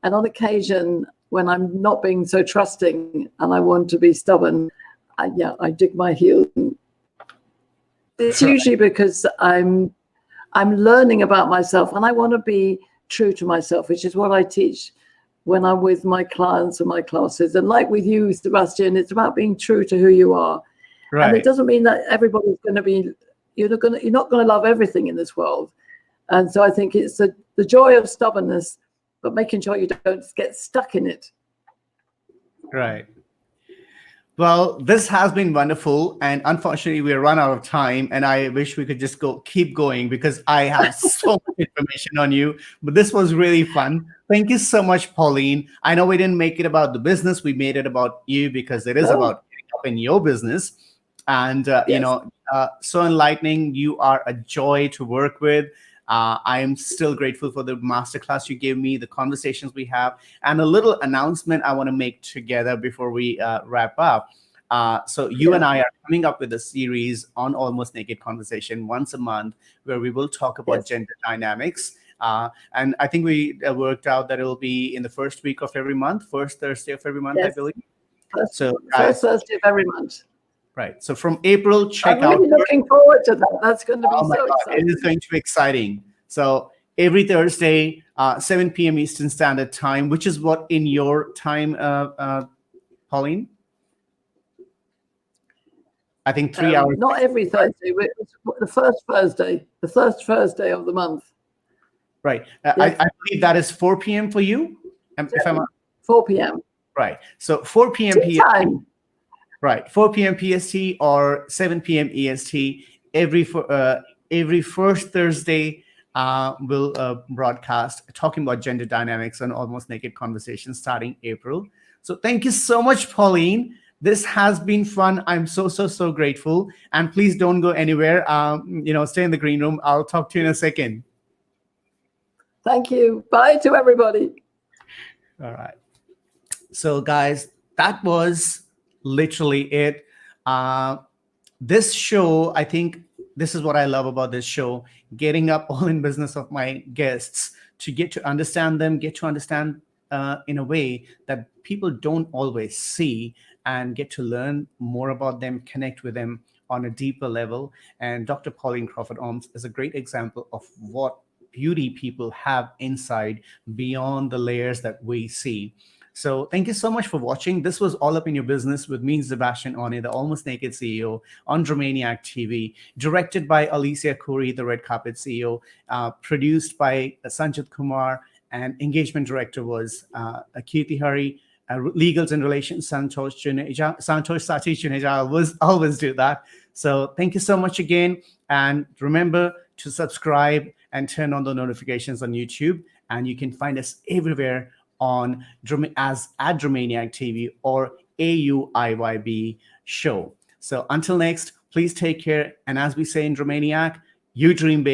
and on occasion when I'm not being so trusting and I want to be stubborn, I dig my heels. It's usually because I'm learning about myself and I want to be true to myself, which is what I teach when I'm with my clients and my classes. And like with you, Sebastian, it's about being true to who you are. Right. And it doesn't mean that everybody's going to be, you're not going to love everything in this world. And so I think it's the joy of stubbornness, but making sure you don't get stuck in it. Right. Well, this has been wonderful, and unfortunately, we're run out of time. And I wish we could just keep going because I have so much information on you. But this was really fun. Thank you so much, Pauline. I know we didn't make it about the business; we made it about you because it is about getting up in your business. And Yes. So enlightening. You are a joy to work with. I am still grateful for the masterclass you gave me, the conversations we have, and a little announcement I want to make together before we wrap up. So you and I are coming up with a series on Almost Naked Conversation once a month, where we will talk about gender dynamics. And I think we worked out that it will be in the first week of every month, first Thursday of every month, I believe. First Thursday of every month. Right. So from April, check out. I'm really looking forward to that. That's going to be so exciting. It is going to be exciting. So every Thursday, 7 p.m. Eastern Standard Time, which is what in your time, Pauline? I think 3 hours. Not every Thursday. The first Thursday of the month. Right. I believe that is 4 p.m. for you. If I'm 4 p.m. Right. So 4 p.m. Time. Right, 4 p.m. PST or 7 p.m. EST every first Thursday. We'll broadcast talking about gender dynamics and Almost Naked Conversations starting April. So thank you so much, Pauline. This has been fun. I'm so grateful. And please don't go anywhere. Stay in the green room. I'll talk to you in a second. Thank you. Bye to everybody. All right. So guys, that was literally it. This show, I think this is what I love about this show, getting up all in business of my guests to get to understand them, get to understand in a way that people don't always see, and get to learn more about them, connect with them on a deeper level. And Dr. Pauline Crawford-Omps is a great example of what beauty people have inside beyond the layers that we see. So thank you so much for watching. This was All Up in Your Business with me, Sebastian Oni, the Almost Naked CEO on Dreamaniac TV, directed by Alicia Khoury, the Red Carpet CEO, produced by Sanjit Kumar, and engagement director was Kirti Hari, legals and relations, Santosh Sati Juneja. I always do that. So thank you so much again. And remember to subscribe and turn on the notifications on YouTube. And you can find us everywhere on at Dreamaniac TV or AUIYB show. So until next, please take care. And as we say in Dreamaniac, you dream big.